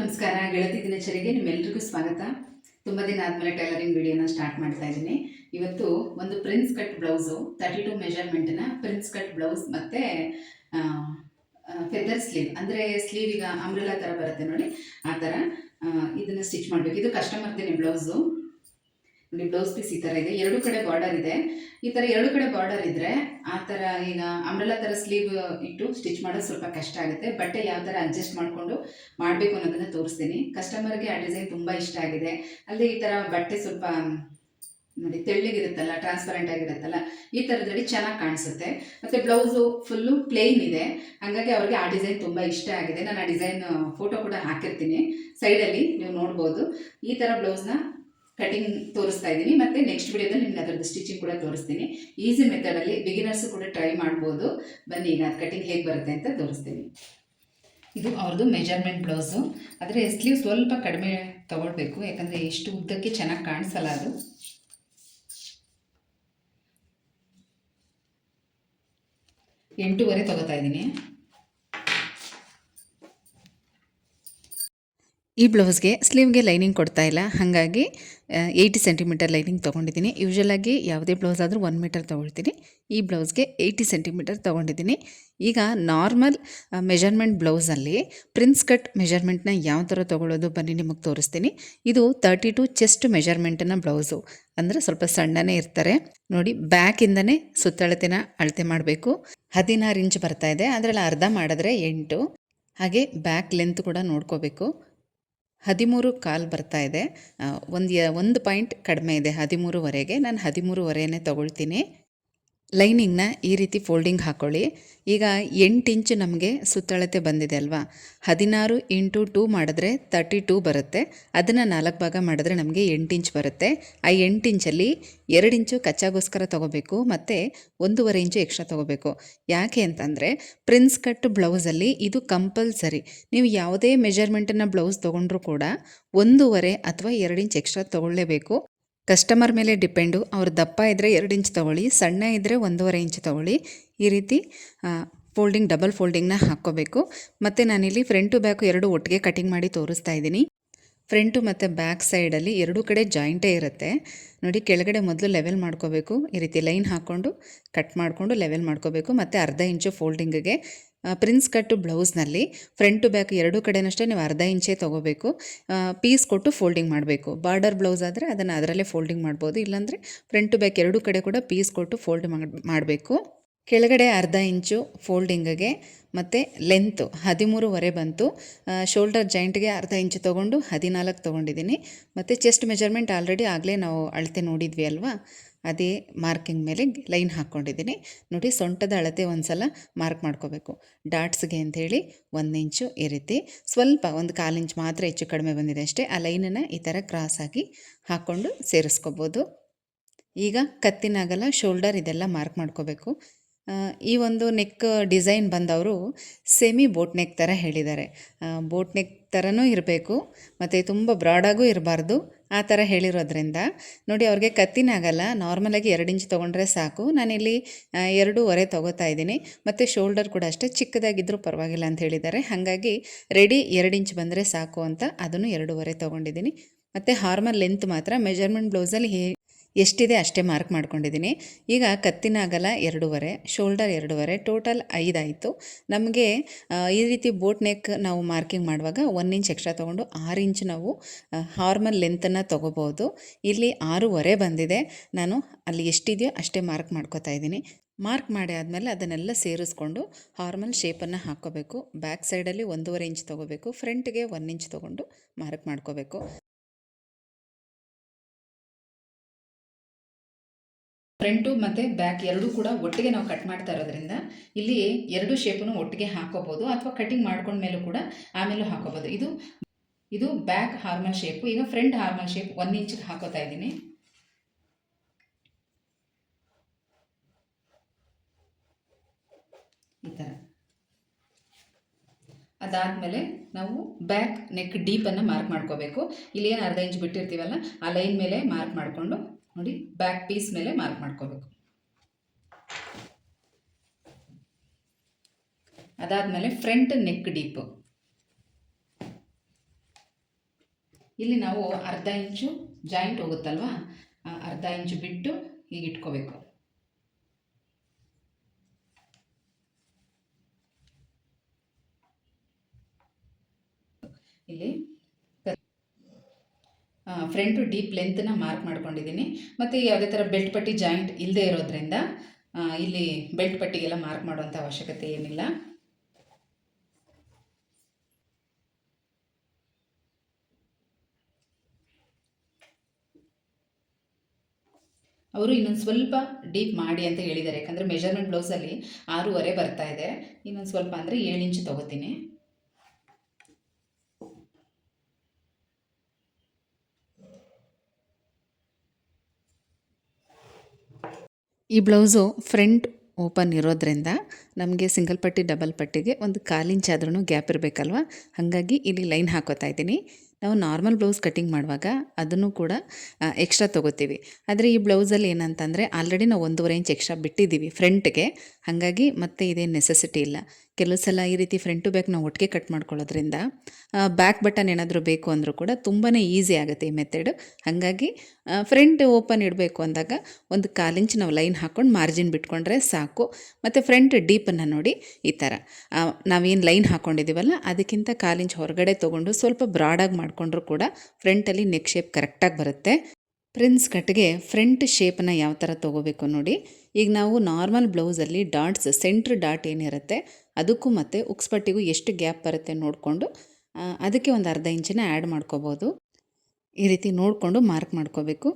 ನಮಸ್ಕಾರ ಗೆಳತಿ ದಿನಚರಿಗೆ ನಿಮ್ಮೆಲ್ಲರಿಗೂ ಸ್ವಾಗತ. ತುಂಬ ದಿನ ಆದಮೇಲೆ ಟೈಲರಿಂಗ್ ವಿಡಿಯೋನ ಸ್ಟಾರ್ಟ್ ಮಾಡ್ತಾ ಇದ್ದೀನಿ. ಇವತ್ತು ಒಂದು ಪ್ರಿನ್ಸ್ ಕಟ್ ಬ್ಲೌಸು 32 ಮೆಜರ್ಮೆಂಟ್ನ ಪ್ರಿನ್ಸ್ ಕಟ್ ಬ್ಲೌಸ್ ಮತ್ತು ಫೆದರ್ ಸ್ಲೀವ್, ಅಂದರೆ ಸ್ಲೀವ್ ಈಗ ಅಂಬ್ರೆಲಾ ಥರ ಬರುತ್ತೆ ನೋಡಿ, ಆ ಥರ ಇದನ್ನು ಸ್ಟಿಚ್ ಮಾಡಬೇಕು. ಇದು ಕಸ್ಟಮರ್ದೇನೆ ಬ್ಲೌಸು ನೋಡಿ. ಬ್ಲೌಸ್ ಪೀಸ್ ಈ ಥರ ಇದೆ, ಎರಡು ಕಡೆ ಬಾರ್ಡರ್ ಇದೆ. ಈ ಥರ ಎರಡು ಕಡೆ ಬಾರ್ಡರ್ ಇದ್ದರೆ ಆ ಥರ ಈಗ ಅಂಬ್ರೆಲಾ ಥರ ಸ್ಲೀವ್ ಇಟ್ಟು ಸ್ಟಿಚ್ ಮಾಡೋದು ಸ್ವಲ್ಪ ಕಷ್ಟ ಆಗುತ್ತೆ. ಬಟ್ಟೆ ಯಾವ ಥರ ಅಡ್ಜಸ್ಟ್ ಮಾಡಿಕೊಂಡು ಮಾಡಬೇಕು ಅನ್ನೋದನ್ನು ತೋರಿಸ್ತೀನಿ. ಕಸ್ಟಮರ್ಗೆ ಆ ಡಿಸೈನ್ ತುಂಬ ಇಷ್ಟ ಆಗಿದೆ. ಅಲ್ಲದೆ ಈ ಥರ ಬಟ್ಟೆ ಸ್ವಲ್ಪ ನೋಡಿ ತೆಳ್ಳಗಿರುತ್ತಲ್ಲ, ಟ್ರಾನ್ಸ್ಪರೆಂಟ್ ಆಗಿರುತ್ತಲ್ಲ, ಈ ಥರದಲ್ಲಿ ಚೆನ್ನಾಗಿ ಕಾಣಿಸುತ್ತೆ. ಮತ್ತು ಬ್ಲೌಸು ಫುಲ್ಲು ಪ್ಲೇನ್ ಇದೆ, ಹಾಗಾಗಿ ಅವ್ರಿಗೆ ಆ ಡಿಸೈನ್ ತುಂಬ ಇಷ್ಟ ಆಗಿದೆ. ನಾನು ಆ ಡಿಸೈನ್ ಫೋಟೋ ಕೂಡ ಹಾಕಿರ್ತೀನಿ, ಸೈಡಲ್ಲಿ ನೀವು ನೋಡ್ಬೋದು. ಈ ಥರ ಬ್ಲೌಸ್ನ ಕಟಿಂಗ್ ತೋರಿಸ್ತಾ ಇದ್ದೀನಿ. ಮತ್ತು ನೆಕ್ಸ್ಟ್ ವಿಡಿಯೋದಲ್ಲಿ ನಿಮ್ಗೆ ಅದರದ್ದು ಸ್ಟಿಚಿಂಗ್ ಕೂಡ ತೋರಿಸ್ತೀನಿ. ಈಸಿ ಮೆಥಡಲ್ಲಿ ಬಿಗಿನರ್ಸು ಕೂಡ ಟ್ರೈ ಮಾಡ್ಬೋದು. ಬನ್ನಿ ಈಗ ಅದು ಕಟಿಂಗ್ ಹೇಗೆ ಬರುತ್ತೆ ಅಂತ ತೋರಿಸ್ತೀನಿ. ಇದು ಅವ್ರದ್ದು ಮೆಜರ್ಮೆಂಟ್ ಬ್ಲೌಸು, ಆದರೆ ಸ್ಲೀವ್ ಸ್ವಲ್ಪ ಕಡಿಮೆ ತೊಗೊಳ್ಬೇಕು, ಯಾಕಂದರೆ ಇಷ್ಟು ಉದ್ದಕ್ಕೆ ಚೆನ್ನಾಗಿ ಕಾಣಿಸಲ್ಲ. ಅದು 8.5 ತೊಗೋತಾ ಇದ್ದೀನಿ. ಈ ಬ್ಲೌಸ್ಗೆ ಸ್ಲೀವ್ಗೆ ಲೈನಿಂಗ್ ಕೊಡ್ತಾ ಇಲ್ಲ, ಹಾಗಾಗಿ 80 ಸೆಂಟಿಮೀಟರ್ ಲೈನಿಂಗ್ ತೊಗೊಂಡಿದ್ದೀನಿ. ಯೂಶ್ವಲಾಗಿ ಯಾವುದೇ ಬ್ಲೌಸ್ ಆದರೂ 1 ಮೀಟರ್ ತೊಗೊಳ್ತೀನಿ. ಈ ಬ್ಲೌಸ್ಗೆ 80 ಸೆಂಟಿಮೀಟರ್ ತೊಗೊಂಡಿದ್ದೀನಿ. ಈಗ ನಾರ್ಮಲ್ ಮೆಜರ್ಮೆಂಟ್ ಬ್ಲೌಸಲ್ಲಿ ಪ್ರಿನ್ಸ್ ಕಟ್ ಮೆಜರ್ಮೆಂಟ್ನ ಯಾವ ಥರ ತೊಗೊಳ್ಳೋದು ಬನ್ನಿ ನಿಮಗೆ ತೋರಿಸ್ತೀನಿ. ಇದು 32 ಚೆಸ್ಟ್ ಮೆಜರ್ಮೆಂಟನ್ನ ಬ್ಲೌಸು, ಅಂದರೆ ಸ್ವಲ್ಪ ಸಣ್ಣನೇ ಇರ್ತಾರೆ ನೋಡಿ. ಬ್ಯಾಕಿಂದನೇ ಸುತ್ತಳತೆನ ಅಳತೆ ಮಾಡಬೇಕು. 16 ಇಂಚ್ ಬರ್ತಾ ಇದೆ, ಅದರಲ್ಲಿ ಅರ್ಧ ಮಾಡಿದ್ರೆ 8. ಹಾಗೆ ಬ್ಯಾಕ್ ಲೆಂತ್ ಕೂಡ ನೋಡ್ಕೋಬೇಕು. 13.25 ಬರ್ತಾ ಇದೆ, ಒಂದು ಪಾಯಿಂಟ್ ಕಡಿಮೆ ಇದೆ 13.5. ನಾನು 13.5 ತೊಗೊಳ್ತೀನಿ. ಲೈನಿಂಗ್ನ ಈ ರೀತಿ ಫೋಲ್ಡಿಂಗ್ ಹಾಕ್ಕೊಳ್ಳಿ. ಈಗ 8 ಇಂಚ್ ನಮಗೆ ಸುತ್ತಳತೆ ಬಂದಿದೆ ಅಲ್ವಾ, 16 × 2 ಮಾಡಿದ್ರೆ 32 ಬರುತ್ತೆ. ಅದನ್ನು 4 ಭಾಗ ಮಾಡಿದ್ರೆ ನಮಗೆ 8 ಇಂಚ್ ಬರುತ್ತೆ. ಆ 8 ಇಂಚಲ್ಲಿ 2 ಇಂಚು ಕಚ್ಚಾಗೋಸ್ಕರ ತೊಗೋಬೇಕು, ಮತ್ತು 1.5 ಇಂಚು ಎಕ್ಸ್ಟ್ರಾ ತೊಗೋಬೇಕು. ಯಾಕೆ ಅಂತಂದರೆ ಪ್ರಿನ್ಸ್ ಕಟ್ ಬ್ಲೌಸಲ್ಲಿ ಇದು ಕಂಪಲ್ಸರಿ. ನೀವು ಯಾವುದೇ ಮೆಜರ್ಮೆಂಟನ್ನು ಬ್ಲೌಸ್ ತೊಗೊಂಡ್ರೂ ಕೂಡ 1.5 ಅಥವಾ 2 ಇಂಚ್ ಎಕ್ಸ್ಟ್ರಾ ತೊಗೊಳ್ಳೇಬೇಕು. ಕಸ್ಟಮರ್ ಮೇಲೆ ಡಿಪೆಂಡು. ಅವ್ರು ದಪ್ಪ ಇದ್ದರೆ 2 ಇಂಚ್ ತೊಗೊಳ್ಳಿ, ಸಣ್ಣ ಇದ್ದರೆ 1.5 ಇಂಚ್ ತೊಗೊಳ್ಳಿ. ಈ ರೀತಿ ಫೋಲ್ಡಿಂಗ್, ಡಬಲ್ ಫೋಲ್ಡಿಂಗ್ನ ಹಾಕ್ಕೋಬೇಕು. ಮತ್ತು ನಾನಿಲ್ಲಿ ಫ್ರಂಟು ಬ್ಯಾಕು ಎರಡು ಒಟ್ಟಿಗೆ ಕಟಿಂಗ್ ಮಾಡಿ ತೋರಿಸ್ತಾ ಇದ್ದೀನಿ. ಫ್ರಂಟು ಮತ್ತು ಬ್ಯಾಕ್ ಸೈಡಲ್ಲಿ ಎರಡೂ ಕಡೆ ಜಾಯಿಂಟೇ ಇರುತ್ತೆ ನೋಡಿ. ಕೆಳಗಡೆ ಮೊದಲು ಲೆವೆಲ್ ಮಾಡ್ಕೋಬೇಕು, ಈ ರೀತಿ ಲೈನ್ ಹಾಕ್ಕೊಂಡು ಕಟ್ ಮಾಡಿಕೊಂಡು ಲೆವೆಲ್ ಮಾಡ್ಕೋಬೇಕು. ಮತ್ತು ಅರ್ಧ ಇಂಚು ಫೋಲ್ಡಿಂಗಿಗೆ ಪ್ರಿನ್ಸ್ ಕಟ್ಟು ಬ್ಲೌಸ್ನಲ್ಲಿ ಫ್ರಂಟು ಬ್ಯಾಕ್ ಎರಡೂ ಕಡೆನಷ್ಟೇ ನೀವು ಅರ್ಧ ಇಂಚೇ ತೊಗೋಬೇಕು. ಪೀಸ್ ಕೊಟ್ಟು ಫೋಲ್ಡಿಂಗ್ ಮಾಡಬೇಕು. ಬಾರ್ಡರ್ ಬ್ಲೌಸ್ ಆದರೆ ಅದನ್ನು ಅದರಲ್ಲೇ ಫೋಲ್ಡಿಂಗ್ ಮಾಡ್ಬೋದು, ಇಲ್ಲಾಂದರೆ ಫ್ರಂಟು ಬ್ಯಾಕ್ ಎರಡೂ ಕಡೆ ಕೂಡ ಪೀಸ್ ಕೊಟ್ಟು ಫೋಲ್ಡ್ ಮಾಡಬೇಕು. ಕೆಳಗಡೆ ಅರ್ಧ ಇಂಚು ಫೋಲ್ಡಿಂಗಿಗೆ ಮತ್ತು ಲೆಂತು 13.5 ಬಂತು. ಶೋಲ್ಡರ್ ಜಾಯಿಂಟ್ಗೆ ಅರ್ಧ ಇಂಚು ತೊಗೊಂಡು 14 ತೊಗೊಂಡಿದ್ದೀನಿ. ಮತ್ತು ಚೆಸ್ಟ್ ಮೆಜರ್ಮೆಂಟ್ ಆಲ್ರೆಡಿ ಆಗಲೇ ನಾವು ಅಳತೆ ನೋಡಿದ್ವಿ ಅಲ್ವಾ, ಅದೇ ಮಾರ್ಕಿಂಗ್ ಮೇಲೆ ಲೈನ್ ಹಾಕ್ಕೊಂಡಿದ್ದೀನಿ ನೋಡಿ. ಸೊಂಟದ ಅಳತೆ ಒಂದು ಸಲ ಮಾರ್ಕ್ ಮಾಡ್ಕೋಬೇಕು. ಡಾಟ್ಸ್ಗೆ ಅಂಥೇಳಿ 1 ಇಂಚು ಈ ರೀತಿ, ಸ್ವಲ್ಪ ಒಂದು 1/4 ಇಂಚ್ ಮಾತ್ರ ಹೆಚ್ಚು ಕಡಿಮೆ ಬಂದಿದೆ ಅಷ್ಟೇ. ಆ ಲೈನನ್ನು ಈ ಥರ ಕ್ರಾಸಾಗಿ ಹಾಕ್ಕೊಂಡು ಸೇರಿಸ್ಕೋಬೋದು. ಈಗ ಕತ್ತಿನಾಗಲ್ಲ, ಶೋಲ್ಡರ್ ಇದೆಲ್ಲ ಮಾರ್ಕ್ ಮಾಡ್ಕೋಬೇಕು. ಈ ಒಂದು ನೆಕ್ ಡಿಸೈನ್ ಬಂದವರು ಸೆಮಿ ಬೋಟ್ ನೆಕ್ ಥರ ಹೇಳಿದ್ದಾರೆ. ಬೋಟ್ ನೆಕ್ ಥರನೂ ಇರಬೇಕು, ಮತ್ತು ತುಂಬ ಬ್ರಾಡಾಗೂ ಇರಬಾರ್ದು, ಆ ಥರ ಹೇಳಿರೋದ್ರಿಂದ ನೋಡಿ. ಅವ್ರಿಗೆ ಕತ್ತಿನಾಗಲ್ಲ, ನಾರ್ಮಲಾಗಿ 2 ಇಂಚ್ ತೊಗೊಂಡ್ರೆ ಸಾಕು. ನಾನಿಲ್ಲಿ 2.5 ತೊಗೋತಾ ಇದ್ದೀನಿ. ಮತ್ತು ಶೋಲ್ಡರ್ ಕೂಡ ಅಷ್ಟೇ, ಚಿಕ್ಕದಾಗಿದ್ದರೂ ಪರವಾಗಿಲ್ಲ ಅಂತ ಹೇಳಿದ್ದಾರೆ. ಹಾಗಾಗಿ ರೆಡಿ 2 ಇಂಚ್ ಬಂದರೆ ಸಾಕು ಅಂತ ಅದನ್ನು 2.5 ತೊಗೊಂಡಿದ್ದೀನಿ. ಮತ್ತು ಹಾರ್ಮಲ್ ಲೆಂತ್ ಮಾತ್ರ ಮೆಜರ್ಮೆಂಟ್ ಬ್ಲೌಸಲ್ಲಿ ಎಷ್ಟಿದೆ ಅಷ್ಟೇ ಮಾರ್ಕ್ ಮಾಡ್ಕೊಂಡಿದ್ದೀನಿ. ಈಗ ಕತ್ತಿನ ಅಗಲ 2.5, ಶೋಲ್ಡರ್ 2.5, ಟೋಟಲ್ 5 ಆಯಿತು. ನಮಗೆ ಈ ರೀತಿ ಬೋಟ್ ನೆಕ್ ನಾವು ಮಾರ್ಕಿಂಗ್ ಮಾಡುವಾಗ 1 ಇಂಚ್ ಎಕ್ಸ್ಟ್ರಾ ತೊಗೊಂಡು 6 ಇಂಚ್ ನಾವು ಹಾರ್ಮಲ್ ಲೆಂತನ್ನು ತೊಗೋಬೋದು. ಇಲ್ಲಿ 6.5 ಬಂದಿದೆ. ನಾನು ಅಲ್ಲಿ ಎಷ್ಟಿದೆಯೋ ಅಷ್ಟೇ ಮಾರ್ಕ್ ಮಾಡ್ಕೋತಾ ಇದ್ದೀನಿ. ಮಾರ್ಕ್ ಮಾಡಿ ಆದಮೇಲೆ ಅದನ್ನೆಲ್ಲ ಸೇರಿಸ್ಕೊಂಡು ಹಾರ್ಮಲ್ ಶೇಪನ್ನು ಹಾಕ್ಕೋಬೇಕು. ಬ್ಯಾಕ್ ಸೈಡಲ್ಲಿ 1.5 ಇಂಚ್ ತೊಗೋಬೇಕು, ಫ್ರಂಟ್ಗೆ 1 ಇಂಚ್ ತೊಗೊಂಡು ಮಾರ್ಕ್ ಮಾಡ್ಕೋಬೇಕು. ಫ್ರಂಟು ಮತ್ತು ಬ್ಯಾಕ್ ಎರಡೂ ಕೂಡ ಒಟ್ಟಿಗೆ ನಾವು ಕಟ್ ಮಾಡ್ತಾ ಇರೋದ್ರಿಂದ ಇಲ್ಲಿ 2 ಶೇಪನ್ನು ಒಟ್ಟಿಗೆ ಹಾಕೋಬೋದು, ಅಥವಾ ಕಟಿಂಗ್ ಮಾಡ್ಕೊಂಡ್ಮೇಲೂ ಕೂಡ ಆಮೇಲೂ ಹಾಕೋಬೋದು. ಇದು ಬ್ಯಾಕ್ ಹಾರ್ಮಲ್ ಶೇಪು. ಈಗ ಫ್ರಂಟ್ ಹಾರ್ಮಲ್ ಶೇಪ್ 1 ಇಂಚಿಗೆ ಹಾಕೋತಾ ಇದ್ದೀನಿ. ಈ ಥರ ಅದಾದಮೇಲೆ ನಾವು ಬ್ಯಾಕ್ ನೆಕ್ ಡೀಪನ್ನು ಮಾರ್ಕ್ ಮಾಡ್ಕೋಬೇಕು. ಇಲ್ಲಿ ಏನು ಅರ್ಧ ಇಂಚ್ ಬಿಟ್ಟಿರ್ತೀವಲ್ಲ, ಆ ಲೈನ್ ಮೇಲೆ ಮಾರ್ಕ್ ಮಾಡಿಕೊಂಡು ನೋಡಿ, ಬ್ಯಾಕ್ ಪೀಸ್ ಮೇಲೆ ಮಾರ್ಕ್ ಮಾಡ್ಕೋಬೇಕು. ಅದಾದಮೇಲೆ ಫ್ರಂಟ್ ನೆಕ್ ಡೀಪು ಇಲ್ಲಿ ನಾವು ಅರ್ಧ ಇಂಚು ಜಾಯಿಂಟ್ ಹೋಗುತ್ತಲ್ವ, ಅರ್ಧ ಇಂಚು ಬಿಟ್ಟು ಹೀಗೆ ಇಟ್ಕೋಬೇಕು. ಇಲ್ಲಿ ಫ್ರಂಟು ಡೀಪ್ ಲೆಂತ್ನ ಮಾರ್ಕ್ ಮಾಡ್ಕೊಂಡಿದ್ದೀನಿ. ಮತ್ತು ಯಾವುದೇ ಥರ ಬೆಲ್ಟ್ ಪಟ್ಟಿ ಜಾಯಿಂಟ್ ಇಲ್ಲದೆ ಇರೋದ್ರಿಂದ ಇಲ್ಲಿ ಬೆಲ್ಟ್ ಪಟ್ಟಿಗೆಲ್ಲ ಮಾರ್ಕ್ ಮಾಡುವಂಥ ಅವಶ್ಯಕತೆ ಏನಿಲ್ಲ. ಅವರು ಇನ್ನೊಂದು ಸ್ವಲ್ಪ ಡೀಪ್ ಮಾಡಿ ಅಂತ ಹೇಳಿದ್ದಾರೆ, ಯಾಕಂದರೆ ಮೆಜರ್ಮೆಂಟ್ ಬ್ಲೌಸಲ್ಲಿ 6.5 ಬರ್ತಾ ಇದೆ. ಇನ್ನೊಂದು ಸ್ವಲ್ಪ ಅಂದರೆ 7 ಇಂಚು ತೊಗೋತೀನಿ. ಈ ಬ್ಲೌಸು ಫ್ರಂಟ್ ಓಪನ್ ಇರೋದ್ರಿಂದ ನಮಗೆ ಸಿಂಗಲ್ ಪಟ್ಟಿ ಡಬಲ್ ಪಟ್ಟಿಗೆ ಒಂದು 1/4 ಇಂಚ್ ಆದ್ರೂ ಗ್ಯಾಪ್ ಇರಬೇಕಲ್ವ, ಹಾಗಾಗಿ ಇಲ್ಲಿ ಲೈನ್ ಹಾಕೋತಾ ಇದ್ದೀನಿ. ನಾವು ನಾರ್ಮಲ್ ಬ್ಲೌಸ್ ಕಟ್ಟಿಂಗ್ ಮಾಡುವಾಗ ಅದನ್ನು ಕೂಡ ಎಕ್ಸ್ಟ್ರಾ ತೊಗೋತೀವಿ. ಆದರೆ ಈ ಬ್ಲೌಸಲ್ಲಿ ಏನಂತಂದರೆ ಆಲ್ರೆಡಿ ನಾವು 1.5 ಇಂಚ್ ಎಕ್ಸ್ಟ್ರಾ ಬಿಟ್ಟಿದ್ದೀವಿ ಫ್ರಂಟ್ಗೆ, ಹಾಗಾಗಿ ಮತ್ತೆ ಇದೇನು ನೆಸೆಸಿಟಿ ಇಲ್ಲ. ಕೆಲವು ಸಲ ಈ ರೀತಿ ಫ್ರಂಟು ಬ್ಯಾಕ್ ನಾವು ಒಟ್ಟಿಗೆ ಕಟ್ ಮಾಡ್ಕೊಳ್ಳೋದ್ರಿಂದ ಬ್ಯಾಕ್ ಬಟನ್ ಏನಾದರೂ ಬೇಕು ಅಂದರೂ ಕೂಡ ತುಂಬಾ ಈಸಿ ಆಗುತ್ತೆ ಈ ಮೆಥಡ್. ಹಾಗಾಗಿ ಫ್ರಂಟ್ ಓಪನ್ ಇಡಬೇಕು ಅಂದಾಗ ಒಂದು 1/4 ಇಂಚ್ ನಾವು ಲೈನ್ ಹಾಕ್ಕೊಂಡು ಮಾರ್ಜಿನ್ ಬಿಟ್ಕೊಂಡ್ರೆ ಸಾಕು. ಮತ್ತು ಫ್ರಂಟ್ ಡೀಪನ್ನು ನೋಡಿ ಈ ಥರ ನಾವೇನು ಲೈನ್ ಹಾಕ್ಕೊಂಡಿದ್ದೀವಲ್ಲ ಅದಕ್ಕಿಂತ 1/4 ಇಂಚ್ ಹೊರಗಡೆ ತೊಗೊಂಡು ಸ್ವಲ್ಪ ಬ್ರಾಡಾಗಿ ಮಾಡಿಕೊಂಡ್ರೂ ಕೂಡ ಫ್ರಂಟಲ್ಲಿ ನೆಕ್ ಶೇಪ್ ಕರೆಕ್ಟಾಗಿ ಬರುತ್ತೆ. ಪ್ರಿನ್ಸ್ ಕಟ್ಗೆ ಫ್ರಂಟ್ ಶೇಪನ್ನು ಯಾವ ಥರ ತೊಗೋಬೇಕು ನೋಡಿ. ಈಗ ನಾವು ನಾರ್ಮಲ್ ಬ್ಲೌಸಲ್ಲಿ ಡಾಟ್ಸ್ ಸೆಂಟ್ರ್ ಡಾಟ್ ಏನಿರುತ್ತೆ ಅದಕ್ಕೂ ಮತ್ತು ಉಕ್ಸ್ ಪಟ್ಟಿಗೂ ಎಷ್ಟು ಗ್ಯಾಪ್ ಬರುತ್ತೆ ನೋಡಿಕೊಂಡು ಅದಕ್ಕೆ ಒಂದು ಅರ್ಧ ಇಂಚನ್ನ ಆ್ಯಡ್ ಮಾಡ್ಕೋಬೋದು. ಈ ರೀತಿ ನೋಡಿಕೊಂಡು ಮಾರ್ಕ್ ಮಾಡ್ಕೋಬೇಕು.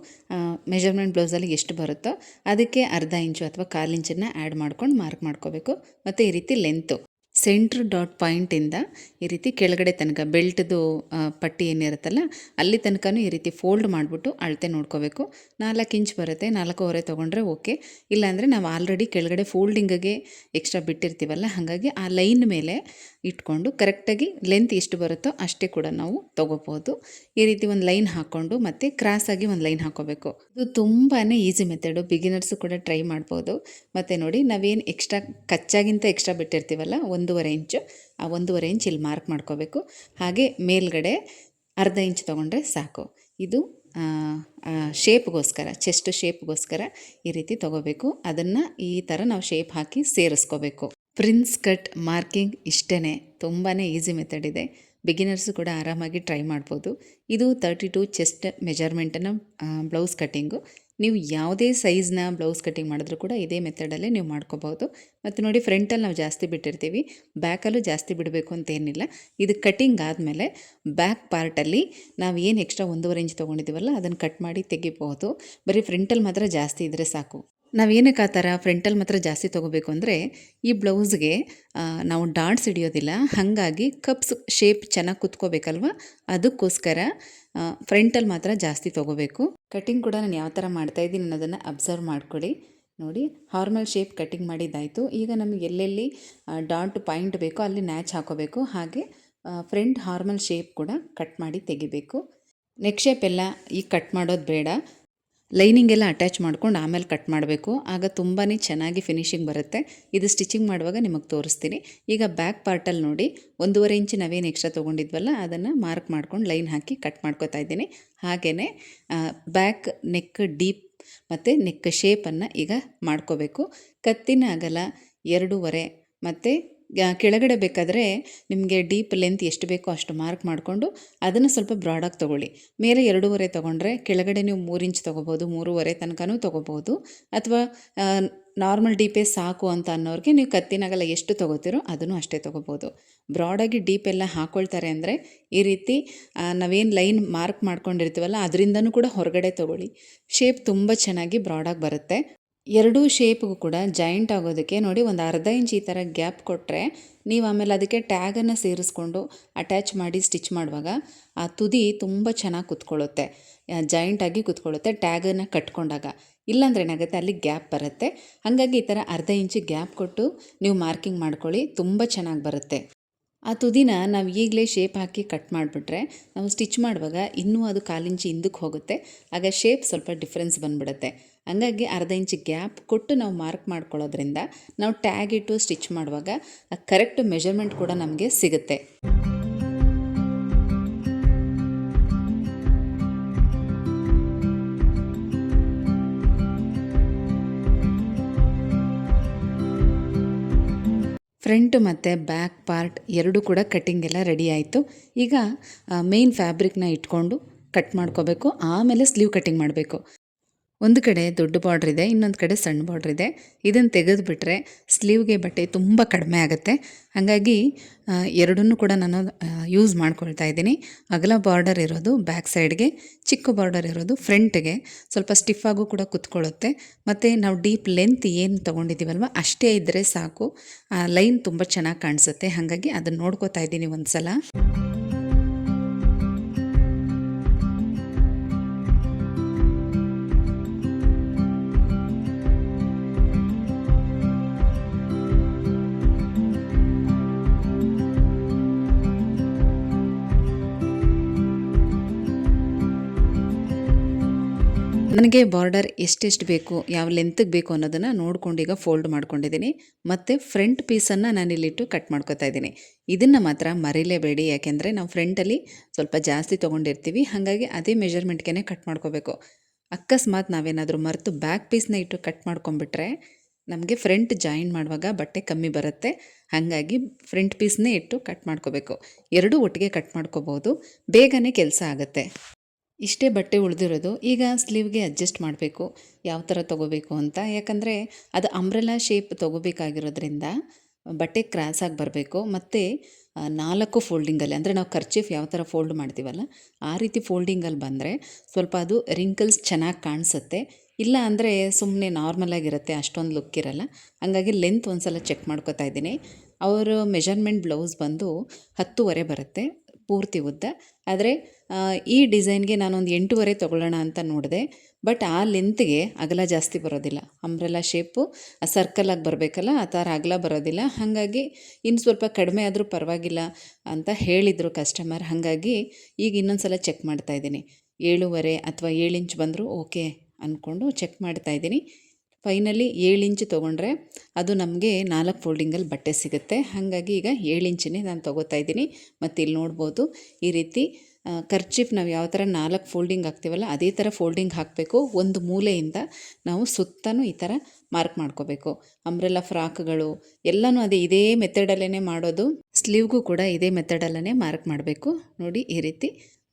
ಮೆಜರ್ಮೆಂಟ್ ಬ್ಲೌಸಲ್ಲಿ ಎಷ್ಟು ಬರುತ್ತೋ ಅದಕ್ಕೆ ಅರ್ಧ ಇಂಚು ಅಥವಾ 1/4 ಇಂಚನ್ನು ಆ್ಯಡ್ ಮಾಡ್ಕೊಂಡು ಮಾರ್ಕ್ ಮಾಡ್ಕೋಬೇಕು. ಮತ್ತು ಈ ರೀತಿ ಲೆಂತು ಸೆಂಟ್ರ್ ಡಾಟ್ ಪಾಯಿಂಟಿಂದ ಈ ರೀತಿ ಕೆಳಗಡೆ ತನಕ ಬೆಲ್ಟ್ದು ಪಟ್ಟಿ ಏನಿರುತ್ತಲ್ಲ ಅಲ್ಲಿ ತನಕನೂ ಈ ರೀತಿ ಫೋಲ್ಡ್ ಮಾಡಿಬಿಟ್ಟು ಅಳತೆ ನೋಡ್ಕೋಬೇಕು. 4 ಇಂಚ್ ಬರುತ್ತೆ, 4.25 ತೊಗೊಂಡ್ರೆ ಓಕೆ. ಇಲ್ಲಾಂದರೆ ನಾವು ಆಲ್ರೆಡಿ ಕೆಳಗಡೆ ಫೋಲ್ಡಿಂಗಿಗೆ ಎಕ್ಸ್ಟ್ರಾ ಬಿಟ್ಟಿರ್ತೀವಲ್ಲ, ಹಾಗಾಗಿ ಆ ಲೈನ್ ಮೇಲೆ ಇಟ್ಕೊಂಡು ಕರೆಕ್ಟಾಗಿ ಲೆಂತ್ ಎಷ್ಟು ಬರುತ್ತೋ ಅಷ್ಟೇ ಕೂಡ ನಾವು ತೊಗೋಬೋದು. ಈ ರೀತಿ ಒಂದು ಲೈನ್ ಹಾಕ್ಕೊಂಡು ಮತ್ತು ಕ್ರಾಸಾಗಿ ಒಂದು ಲೈನ್ ಹಾಕ್ಕೋಬೇಕು. ಇದು ತುಂಬಾ ಈಸಿ ಮೆಥಡು, ಬಿಗಿನರ್ಸು ಕೂಡ ಟ್ರೈ ಮಾಡ್ಬೋದು. ಮತ್ತು ನೋಡಿ ನಾವೇನು ಎಕ್ಸ್ಟ್ರಾ ಕಚ್ಚಾಗಿಂತ ಎಕ್ಸ್ಟ್ರಾ ಬಿಟ್ಟಿರ್ತೀವಲ್ಲ 1.5 ಇಂಚು, ಆ 1.5 ಇಂಚ್ ಇಲ್ಲಿ ಮಾರ್ಕ್ ಮಾಡ್ಕೋಬೇಕು. ಹಾಗೆ ಮೇಲ್ಗಡೆ ಅರ್ಧ ಇಂಚ್ ತೊಗೊಂಡ್ರೆ ಸಾಕು. ಇದು ಶೇಪ್ಗೋಸ್ಕರ, ಚೆಸ್ಟ್ ಶೇಪ್ಗೋಸ್ಕರ ಈ ರೀತಿ ತೊಗೋಬೇಕು. ಅದನ್ನು ಈ ಥರ ನಾವು ಶೇಪ್ ಹಾಕಿ ಸೇರಿಸ್ಕೋಬೇಕು. ಪ್ರಿನ್ಸ್ ಕಟ್ ಮಾರ್ಕಿಂಗ್ ಇಷ್ಟೇ, ತುಂಬಾ ಈಸಿ ಮೆಥಡ್ ಇದೆ. ಬಿಗಿನರ್ಸು ಕೂಡ ಆರಾಮಾಗಿ ಟ್ರೈ ಮಾಡ್ಬೋದು. ಇದು 32 ಚೆಸ್ಟ್ ಮೆಜರ್ಮೆಂಟನ್ನು ಬ್ಲೌಸ್ ಕಟ್ಟಿಂಗು. ನೀವು ಯಾವುದೇ ಸೈಜ್ನ ಬ್ಲೌಸ್ ಕಟ್ಟಿಂಗ್ ಮಾಡಿದ್ರೂ ಕೂಡ ಇದೇ ಮೆಥಡಲ್ಲೇ ನೀವು ಮಾಡ್ಕೋಬೋದು. ಮತ್ತು ನೋಡಿ ಫ್ರಂಟಲ್ಲಿ ನಾವು ಜಾಸ್ತಿ ಬಿಟ್ಟಿರ್ತೀವಿ, ಬ್ಯಾಕಲ್ಲೂ ಜಾಸ್ತಿ ಬಿಡಬೇಕು ಅಂತೇನಿಲ್ಲ. ಇದು ಕಟ್ಟಿಂಗ್ ಆದಮೇಲೆ ಬ್ಯಾಕ್ ಪಾರ್ಟಲ್ಲಿ ನಾವು ಏನು ಎಕ್ಸ್ಟ್ರಾ 1.5 ಇಂಚ್ ತೊಗೊಂಡಿದ್ದೀವಲ್ಲ ಅದನ್ನು ಕಟ್ ಮಾಡಿ ತೆಗಿಬೋದು. ಬರೀ ಫ್ರಂಟಲ್ಲಿ ಮಾತ್ರ ಜಾಸ್ತಿ ಇದ್ದರೆ ಸಾಕು. ನಾವೇನಕ್ಕೆ ಆ ಥರ ಫ್ರಂಟಲ್ಲಿ ಮಾತ್ರ ಜಾಸ್ತಿ ತೊಗೋಬೇಕು ಅಂದರೆ ಈ ಬ್ಲೌಸ್ಗೆ ನಾವು ಡಾಟ್ಸ್ ಹಿಡಿಯೋದಿಲ್ಲ, ಹಾಗಾಗಿ ಕಪ್ಸ್ ಶೇಪ್ ಚೆನ್ನಾಗಿ ಕುತ್ಕೋಬೇಕಲ್ವ, ಅದಕ್ಕೋಸ್ಕರ ಫ್ರಂಟಲ್ಲಿ ಮಾತ್ರ ಜಾಸ್ತಿ ತೊಗೋಬೇಕು. ಕಟ್ಟಿಂಗ್ ಕೂಡ ನಾನು ಯಾವ ಥರ ಮಾಡ್ತಾಯಿದ್ದೀನಿ ಅನ್ನೋದನ್ನು ಅಬ್ಸರ್ವ್ ಮಾಡ್ಕೊಳ್ಳಿ. ನೋಡಿ ಹಾರ್ಮಲ್ ಶೇಪ್ ಕಟ್ಟಿಂಗ್ ಮಾಡಿದ್ದಾಯಿತು. ಈಗ ನಮಗೆ ಎಲ್ಲೆಲ್ಲಿ ಡಾಟ್ ಪಾಯಿಂಟ್ ಬೇಕೋ ಅಲ್ಲಿ ನ್ಯಾಚ್ ಹಾಕೋಬೇಕು. ಹಾಗೆ ಫ್ರಂಟ್ ಹಾರ್ಮಲ್ ಶೇಪ್ ಕೂಡ ಕಟ್ ಮಾಡಿ ತೆಗಿಬೇಕು. ನೆಕ್ ಶೇಪ್ ಎಲ್ಲ ಈಗ ಕಟ್ ಮಾಡೋದು ಬೇಡ, ಲೈನಿಂಗ್ ಎಲ್ಲ ಅಟ್ಯಾಚ್ ಮಾಡ್ಕೊಂಡು ಆಮೇಲೆ ಕಟ್ ಮಾಡಬೇಕು. ಆಗ ತುಂಬಾ ಚೆನ್ನಾಗಿ ಫಿನಿಶಿಂಗ್ ಬರುತ್ತೆ. ಇದು ಸ್ಟಿಚಿಂಗ್ ಮಾಡುವಾಗ ನಿಮಗೆ ತೋರಿಸ್ತೀನಿ. ಈಗ ಬ್ಯಾಕ್ ಪಾರ್ಟಲ್ಲಿ ನೋಡಿ 1.5 ಇಂಚ್ ನಾವೇನು ಎಕ್ಸ್ಟ್ರಾ ತೊಗೊಂಡಿದ್ವಲ್ಲ ಅದನ್ನು ಮಾರ್ಕ್ ಮಾಡ್ಕೊಂಡು ಲೈನ್ ಹಾಕಿ ಕಟ್ ಮಾಡ್ಕೊತಾ ಇದ್ದೀನಿ. ಹಾಗೆಯೇ ಬ್ಯಾಕ್ ನೆಕ್ ಡೀಪ್ ಮತ್ತು ನೆಕ್ ಶೇಪನ್ನು ಈಗ ಮಾಡ್ಕೋಬೇಕು. ಕತ್ತಿನ ಅಗಲ 2.5 ಮತ್ತು ಕೆಳಗಡೆ ಬೇಕಾದರೆ ನಿಮಗೆ ಡೀಪ್ ಲೆಂತ್ ಎಷ್ಟು ಬೇಕೋ ಅಷ್ಟು ಮಾರ್ಕ್ ಮಾಡಿಕೊಂಡು ಅದನ್ನು ಸ್ವಲ್ಪ ಬ್ರಾಡಾಗಿ ತೊಗೊಳ್ಳಿ. ಮೇಲೆ 2.5 ತೊಗೊಂಡ್ರೆ ಕೆಳಗಡೆ ನೀವು 3 ಇಂಚ್ ತೊಗೋಬೋದು, 3.5 ತನಕನೂ ತೊಗೋಬೋದು. ಅಥವಾ ನಾರ್ಮಲ್ ಡೀಪೇ ಸಾಕು ಅಂತ ಅನ್ನೋರಿಗೆ ನೀವು ಕತ್ತಿನಾಗಲ್ಲ ಎಷ್ಟು ತೊಗೋತೀರೋ ಅದನ್ನು ಅಷ್ಟೇ ತೊಗೋಬೋದು. ಬ್ರಾಡಾಗಿ ಡೀಪ್ ಎಲ್ಲ ಹಾಕ್ಕೊಳ್ತಾರೆ ಅಂದರೆ ಈ ರೀತಿ ನಾವೇನು ಲೈನ್ ಮಾರ್ಕ್ ಮಾಡ್ಕೊಂಡಿರ್ತೀವಲ್ಲ ಅದರಿಂದನೂ ಕೂಡ ಹೊರಗಡೆ ತೊಗೊಳ್ಳಿ. ಶೇಪ್ ತುಂಬ ಚೆನ್ನಾಗಿ ಬ್ರಾಡಾಗಿ ಬರುತ್ತೆ. ಎರಡೂ ಶೇಪ್ಗೂ ಕೂಡ ಜಾಯಿಂಟ್ ಆಗೋದಕ್ಕೆ ನೋಡಿ ಒಂದು ಅರ್ಧ ಇಂಚ್ ಈ ಥರ ಗ್ಯಾಪ್ ಕೊಟ್ಟರೆ ನೀವು ಆಮೇಲೆ ಅದಕ್ಕೆ ಟ್ಯಾಗನ್ನು ಸೇರಿಸ್ಕೊಂಡು ಅಟ್ಯಾಚ್ ಮಾಡಿ ಸ್ಟಿಚ್ ಮಾಡುವಾಗ ಆ ತುದಿ ತುಂಬ ಚೆನ್ನಾಗಿ ಕುತ್ಕೊಳ್ಳುತ್ತೆ, ಜಾಯಿಂಟಾಗಿ ಕುತ್ಕೊಳ್ಳುತ್ತೆ ಟ್ಯಾಗನ್ನು ಕಟ್ಕೊಂಡಾಗ. ಇಲ್ಲಾಂದ್ರೆ ಏನಾಗುತ್ತೆ ಅಲ್ಲಿ ಗ್ಯಾಪ್ ಬರುತ್ತೆ. ಹಾಗಾಗಿ ಈ ಥರ ಅರ್ಧ ಇಂಚು ಗ್ಯಾಪ್ ಕೊಟ್ಟು ನೀವು ಮಾರ್ಕಿಂಗ್ ಮಾಡ್ಕೊಳ್ಳಿ, ತುಂಬ ಚೆನ್ನಾಗಿ ಬರುತ್ತೆ. ಆ ತುದಿನ ನಾವು ಈಗಲೇ ಶೇಪ್ ಹಾಕಿ ಕಟ್ ಮಾಡಿಬಿಟ್ರೆ ನಾವು ಸ್ಟಿಚ್ ಮಾಡುವಾಗ ಇನ್ನೂ ಅದು 1/4 ಇಂಚ್ ಹಿಂದಕ್ಕೆ ಹೋಗುತ್ತೆ, ಆಗ ಶೇಪ್ ಸ್ವಲ್ಪ ಡಿಫ್ರೆನ್ಸ್ ಬಂದುಬಿಡುತ್ತೆ. ಹಂಗಾಗಿ ಅರ್ಧ ಇಂಚ್ ಗ್ಯಾಪ್ ಕೊಟ್ಟು ನಾವು ಮಾರ್ಕ್ ಮಾಡ್ಕೊಳ್ಳೋದ್ರಿಂದ ನಾವು ಟ್ಯಾಗ್ ಇಟ್ಟು ಸ್ಟಿಚ್ ಮಾಡುವಾಗ ಕರೆಕ್ಟ್ ಮೆಜರ್ಮೆಂಟ್ ಕೂಡ ನಮಗೆ ಸಿಗುತ್ತೆ. ಫ್ರಂಟ್ ಮತ್ತು ಬ್ಯಾಕ್ ಪಾರ್ಟ್ ಎರಡೂ ಕೂಡ ಕಟ್ಟಿಂಗ್ ಎಲ್ಲ ರೆಡಿ ಆಯಿತು. ಈಗ ಮೇನ್ ಫ್ಯಾಬ್ರಿಕ್ನ ಇಟ್ಕೊಂಡು ಕಟ್ ಮಾಡ್ಕೋಬೇಕು. ಆಮೇಲೆ ಸ್ಲೀವ್ ಕಟ್ಟಿಂಗ್ ಮಾಡಬೇಕು. ಒಂದು ಕಡೆ ದೊಡ್ಡ ಬಾರ್ಡ್ರ್ ಇದೆ, ಇನ್ನೊಂದು ಕಡೆ ಸಣ್ಣ ಬಾರ್ಡ್ರ್ ಇದೆ. ಇದನ್ನು ತೆಗೆದುಬಿಟ್ರೆ ಸ್ಲೀವ್ಗೆ ಬಟ್ಟೆ ತುಂಬ ಕಡಿಮೆ ಆಗುತ್ತೆ. ಹಾಗಾಗಿ ಎರಡನ್ನೂ ಕೂಡ ನಾನು ಯೂಸ್ ಮಾಡ್ಕೊಳ್ತಾ ಇದ್ದೀನಿ. ಅಗಲ ಬಾರ್ಡರ್ ಇರೋದು ಬ್ಯಾಕ್ ಸೈಡ್ಗೆ, ಚಿಕ್ಕ ಬಾರ್ಡರ್ ಇರೋದು ಫ್ರಂಟ್ಗೆ. ಸ್ವಲ್ಪ ಸ್ಟಿಫಾಗೂ ಕೂಡ ಕುತ್ಕೊಳ್ಳುತ್ತೆ. ಮತ್ತು ನಾವು ಡೀಪ್ ಲೆಂತ್ ಏನು ತೊಗೊಂಡಿದ್ದೀವಲ್ವ ಅಷ್ಟೇ ಇದ್ದರೆ ಸಾಕು. ಲೈನ್ ತುಂಬ ಚೆನ್ನಾಗಿ ಕಾಣಿಸುತ್ತೆ. ಹಾಗಾಗಿ ಅದನ್ನು ನೋಡ್ಕೋತಾ ಇದ್ದೀನಿ ಒಂದು ಸಲ. ನನಗೆ ಬಾರ್ಡರ್ ಎಷ್ಟೆಷ್ಟು ಬೇಕು, ಯಾವ ಲೆಂತ್ಗೆ ಬೇಕು ಅನ್ನೋದನ್ನು ನೋಡ್ಕೊಂಡು ಈಗ ಫೋಲ್ಡ್ ಮಾಡ್ಕೊಂಡಿದ್ದೀನಿ. ಮತ್ತು ಫ್ರಂಟ್ ಪೀಸನ್ನು ನಾನಿಲ್ಲಿಟ್ಟು ಕಟ್ ಮಾಡ್ಕೊತಾ ಇದ್ದೀನಿ. ಇದನ್ನು ಮಾತ್ರ ಮರೀಲೇಬೇಡಿ, ಯಾಕೆಂದರೆ ನಾವು ಫ್ರಂಟಲ್ಲಿ ಸ್ವಲ್ಪ ಜಾಸ್ತಿ ತೊಗೊಂಡಿರ್ತೀವಿ. ಹಾಗಾಗಿ ಅದೇ ಮೆಜರ್ಮೆಂಟ್ಗೆ ಕಟ್ ಮಾಡ್ಕೋಬೇಕು. ಅಕಸ್ಮಾತ್ ನಾವೇನಾದರೂ ಮರೆತು ಬ್ಯಾಕ್ ಪೀಸ್ನ ಇಟ್ಟು ಕಟ್ ಮಾಡ್ಕೊಂಬಿಟ್ರೆ ನಮಗೆ ಫ್ರಂಟ್ ಜಾಯಿನ್ ಮಾಡುವಾಗ ಬಟ್ಟೆ ಕಮ್ಮಿ ಬರುತ್ತೆ. ಹಾಗಾಗಿ ಫ್ರಂಟ್ ಪೀಸ್ನೇ ಇಟ್ಟು ಕಟ್ ಮಾಡ್ಕೋಬೇಕು. ಎರಡೂ ಒಟ್ಟಿಗೆ ಕಟ್ ಮಾಡ್ಕೋಬೋದು, ಬೇಗನೆ ಕೆಲಸ ಆಗುತ್ತೆ. ಇಷ್ಟೇ ಬಟ್ಟೆ ಉಳಿದಿರೋದು. ಈಗ ಸ್ಲೀವ್ಗೆ ಅಡ್ಜಸ್ಟ್ ಮಾಡಬೇಕು ಯಾವ ಥರ ತೊಗೋಬೇಕು ಅಂತ. ಯಾಕಂದರೆ ಅದು ಅಂಬ್ರೆಲಾ ಶೇಪ್ ತೊಗೋಬೇಕಾಗಿರೋದ್ರಿಂದ ಬಟ್ಟೆ ಕ್ರಾಸಾಗಿ ಬರಬೇಕು. ಮತ್ತು 4 ಫೋಲ್ಡಿಂಗಲ್ಲಿ, ಅಂದರೆ ನಾವು ಕರ್ಚೀಫ್ ಯಾವ ಥರ ಫೋಲ್ಡ್ ಮಾಡ್ತೀವಲ್ಲ ಆ ರೀತಿ ಫೋಲ್ಡಿಂಗಲ್ಲಿ ಬಂದರೆ ಸ್ವಲ್ಪ ಅದು ರಿಂಕಲ್ಸ್ ಚೆನ್ನಾಗಿ ಕಾಣಿಸುತ್ತೆ. ಇಲ್ಲ ಅಂದರೆ ಸುಮ್ಮನೆ ನಾರ್ಮಲಾಗಿರುತ್ತೆ, ಅಷ್ಟೊಂದು ಲುಕ್ ಇರಲ್ಲ. ಹಾಗಾಗಿ ಲೆಂತ್ ಒಂದು ಸಲ ಚೆಕ್ ಮಾಡ್ಕೊತಾ ಇದ್ದೀನಿ. ಅವರು ಮೆಜರ್ಮೆಂಟ್ ಬ್ಲೌಸ್ ಬಂದು 10.5 ಬರುತ್ತೆ ಪೂರ್ತಿ ಉದ್ದ. ಆದರೆ ಈ ಡಿಸೈನ್ಗೆ ನಾನೊಂದು 8.5 ತೊಗೊಳ್ಳೋಣ ಅಂತ ನೋಡಿದೆ. ಬಟ್ ಆ ಲೆಂತ್ಗೆ ಅಗಲ ಜಾಸ್ತಿ ಬರೋದಿಲ್ಲ. ಅಂಬ್ರೆಲಾ ಶೇಪು ಸರ್ಕಲಾಗಿ ಬರಬೇಕಲ್ಲ, ಆ ಥರ ಅಗಲ ಬರೋದಿಲ್ಲ. ಹಾಗಾಗಿ ಇನ್ನು ಸ್ವಲ್ಪ ಕಡಿಮೆ ಆದರೂ ಪರವಾಗಿಲ್ಲ ಅಂತ ಹೇಳಿದರು ಕಸ್ಟಮರ್. ಹಾಗಾಗಿ ಈಗ ಇನ್ನೊಂದು ಸಲ ಚೆಕ್ ಮಾಡ್ತಾಯಿದ್ದೀನಿ. 7.5 ಅಥವಾ 7 ಇಂಚ್ ಬಂದರೂ ಓಕೆ ಅಂದ್ಕೊಂಡು ಚೆಕ್ ಮಾಡ್ತಾಯಿದ್ದೀನಿ. ಫೈನಲಿ 7 ಇಂಚ್ ತೊಗೊಂಡ್ರೆ ಅದು ನಮಗೆ 4 ಫೋಲ್ಡಿಂಗಲ್ಲಿ ಬಟ್ಟೆ ಸಿಗುತ್ತೆ. ಹಾಗಾಗಿ ಈಗ 7 ಇಂಚನ್ನೇ ನಾನು ತೊಗೋತಾ ಇದ್ದೀನಿ. ಮತ್ತು ಇಲ್ಲಿ ನೋಡ್ಬೋದು ಈ ರೀತಿ ಕರ್ಚೀಫ್ ನಾವು ಯಾವ ಥರ 4 ಫೋಲ್ಡಿಂಗ್ ಹಾಕ್ತೀವಲ್ಲ ಅದೇ ಥರ ಫೋಲ್ಡಿಂಗ್ ಹಾಕಬೇಕು. ಒಂದು ಮೂಲೆಯಿಂದ ನಾವು ಸುತ್ತಲೂ ಈ ಥರ ಮಾರ್ಕ್ ಮಾಡ್ಕೋಬೇಕು. ಅಂಬ್ರೆಲಾ ಫ್ರಾಕ್ಗಳು ಎಲ್ಲನೂ ಇದೇ ಮೆಥಡಲ್ಲೇ ಮಾಡೋದು. ಸ್ಲೀವ್ಗೂ ಕೂಡ ಇದೇ ಮೆಥಡಲ್ಲೇ ಮಾರ್ಕ್ ಮಾಡಬೇಕು. ನೋಡಿ ಈ ರೀತಿ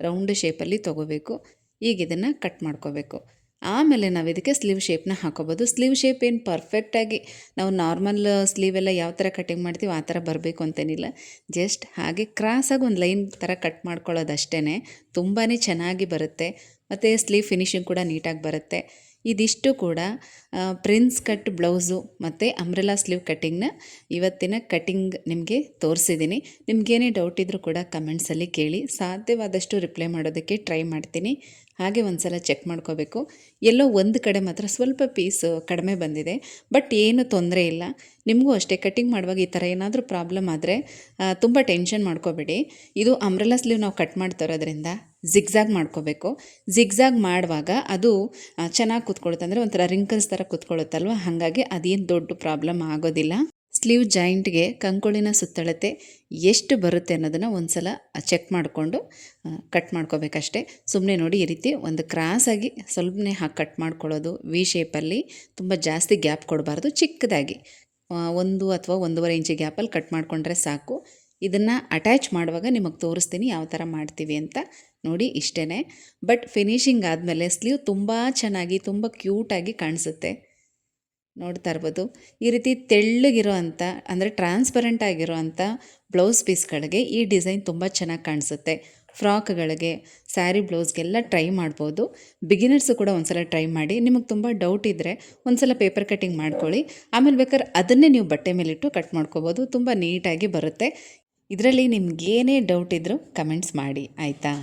ರೌಂಡ್ ಶೇಪಲ್ಲಿ ತೊಗೋಬೇಕು. ಈಗ ಇದನ್ನು ಕಟ್ ಮಾಡ್ಕೋಬೇಕು. ಆಮೇಲೆ ನಾವು ಇದಕ್ಕೆ ಸ್ಲೀವ್ ಶೇಪ್ನ ಹಾಕೋಬೋದು. ಸ್ಲೀವ್ ಶೇಪ್ ಏನು ಪರ್ಫೆಕ್ಟಾಗಿ ನಾವು ನಾರ್ಮಲ್ ಸ್ಲೀವೆಲ್ಲ ಯಾವ ಥರ ಕಟಿಂಗ್ ಮಾಡ್ತೀವಿ ಆ ಥರ ಬರಬೇಕು ಅಂತೇನಿಲ್ಲ. ಜಸ್ಟ್ ಹಾಗೆ ಕ್ರಾಸಾಗಿ ಒಂದು ಲೈನ್ ಥರ ಕಟ್ ಮಾಡ್ಕೊಳ್ಳೋದು ಅಷ್ಟೇ. ತುಂಬಾ ಚೆನ್ನಾಗಿ ಬರುತ್ತೆ. ಮತ್ತು ಸ್ಲೀವ್ ಫಿನಿಶಿಂಗ್ ಕೂಡ ನೀಟಾಗಿ ಬರುತ್ತೆ. ಇದಿಷ್ಟು ಕೂಡ ಪ್ರಿನ್ಸ್ ಕಟ್ ಬ್ಲೌಸು ಮತ್ತು ಅಂಬ್ರೆಲಾ ಸ್ಲೀವ್ ಕಟ್ಟಿಂಗ್ನ ಇವತ್ತಿನ ಕಟ್ಟಿಂಗ್ ನಿಮಗೆ ತೋರಿಸಿದ್ದೀನಿ. ನಿಮಗೇನೇ ಡೌಟ್ ಇದ್ದರೂ ಕೂಡ ಕಮೆಂಟ್ಸಲ್ಲಿ ಕೇಳಿ, ಸಾಧ್ಯವಾದಷ್ಟು ರಿಪ್ಲೈ ಮಾಡೋದಕ್ಕೆ ಟ್ರೈ ಮಾಡ್ತೀನಿ. ಹಾಗೆ ಒಂದು ಸಲ ಚೆಕ್ ಮಾಡ್ಕೋಬೇಕು. ಎಲ್ಲೋ ಒಂದು ಕಡೆ ಮಾತ್ರ ಸ್ವಲ್ಪ ಪೀಸು ಕಡಿಮೆ ಬಂದಿದೆ. ಬಟ್ ಏನು ತೊಂದರೆ ಇಲ್ಲ. ನಿಮಗೂ ಅಷ್ಟೇ ಕಟ್ಟಿಂಗ್ ಮಾಡುವಾಗ ಈ ಥರ ಏನಾದರೂ ಪ್ರಾಬ್ಲಮ್ ಆದರೆ ತುಂಬ ಟೆನ್ಷನ್ ಮಾಡ್ಕೋಬೇಡಿ. ಇದು ಅಂಬ್ರೆಲಾ ಸ್ಲೀವ್ ನಾವು ಕಟ್ ಮಾಡ್ತಾ ಇರೋದ್ರಿಂದ ಜಿಗ್ಜಾಗ್ ಮಾಡ್ಕೋಬೇಕು. ಜಿಗ್ಜಾಗ್ ಮಾಡುವಾಗ ಅದು ಚೆನ್ನಾಗಿ ಕೂತ್ಕೊಳ್ಳುತ್ತೆ, ಅಂದರೆ ಒಂಥರ ರಿಂಕಲ್ಸ್ ಥರ ಕೂತ್ಕೊಳ್ಳುತ್ತಲ್ವ. ಹಾಗಾಗಿ ಅದೇನು ದೊಡ್ಡ ಪ್ರಾಬ್ಲಮ್ ಆಗೋದಿಲ್ಲ. ಸ್ಲೀವ್ ಜಾಯಿಂಟ್ಗೆ ಕಂಕುಳಿನ ಸುತ್ತಳತೆ ಎಷ್ಟು ಬರುತ್ತೆ ಅನ್ನೋದನ್ನು ಒಂದು ಸಲ ಚೆಕ್ ಮಾಡಿಕೊಂಡು ಕಟ್ ಮಾಡ್ಕೋಬೇಕಷ್ಟೆ. ಸುಮ್ಮನೆ ನೋಡಿ ಈ ರೀತಿ ಒಂದು ಕ್ರಾಸಾಗಿ ಸ್ವಲ್ಪನೇ ಹಾಕಿ ಕಟ್ ಮಾಡ್ಕೊಳ್ಳೋದು. ವಿ ಶೇಪಲ್ಲಿ ತುಂಬ ಜಾಸ್ತಿ ಗ್ಯಾಪ್ ಕೊಡಬಾರ್ದು. ಚಿಕ್ಕದಾಗಿ 1 ಅಥವಾ 1.5 ಇಂಚ್ ಗ್ಯಾಪಲ್ಲಿ ಕಟ್ ಮಾಡಿಕೊಂಡ್ರೆ ಸಾಕು. ಇದನ್ನು ಅಟ್ಯಾಚ್ ಮಾಡುವಾಗ ನಿಮಗೆ ತೋರಿಸ್ತೀನಿ ಯಾವ ಥರ ಮಾಡ್ತೀವಿ ಅಂತ. ನೋಡಿ ಇಷ್ಟೇ. ಬಟ್ ಫಿನಿಶಿಂಗ್ ಆದಮೇಲೆ ಸ್ಲೀವ್ ತುಂಬ ಚೆನ್ನಾಗಿ ತುಂಬ ಕ್ಯೂಟಾಗಿ ಕಾಣಿಸುತ್ತೆ. ನೋಡ್ತಾ ಇರ್ಬೋದು ಈ ರೀತಿ ತೆಳ್ಳಗಿರೋ ಅಂಥ, ಅಂದರೆ ಟ್ರಾನ್ಸ್ಪರೆಂಟ್ ಆಗಿರೋ ಅಂಥ ಬ್ಲೌಸ್ ಪೀಸ್ಗಳಿಗೆ ಈ ಡಿಸೈನ್ ತುಂಬ ಚೆನ್ನಾಗಿ ಕಾಣಿಸುತ್ತೆ. ಫ್ರಾಕ್ಗಳಿಗೆ, ಸ್ಯಾರಿ ಬ್ಲೌಸ್ಗೆಲ್ಲ ಟ್ರೈ ಮಾಡ್ಬೋದು. ಬಿಗಿನರ್ಸು ಕೂಡ ಒಂದು ಸಲ ಟ್ರೈ ಮಾಡಿ. ನಿಮಗೆ ತುಂಬ ಡೌಟ್ ಇದ್ದರೆ ಒಂದು ಸಲ ಪೇಪರ್ ಕಟ್ಟಿಂಗ್ ಮಾಡ್ಕೊಳ್ಳಿ. ಆಮೇಲೆ ಬೇಕಾದ್ರೆ ಅದನ್ನೇ ನೀವು ಬಟ್ಟೆ ಮೇಲಿಟ್ಟು ಕಟ್ ಮಾಡ್ಕೋಬೋದು. ತುಂಬ ನೀಟಾಗಿ ಬರುತ್ತೆ. ಇದರಲ್ಲಿ ನಿಮಗೇನೇ ಡೌಟ್ ಇದ್ದರೂ ಕಮೆಂಟ್ಸ್ ಮಾಡಿ ಆಯಿತಾ.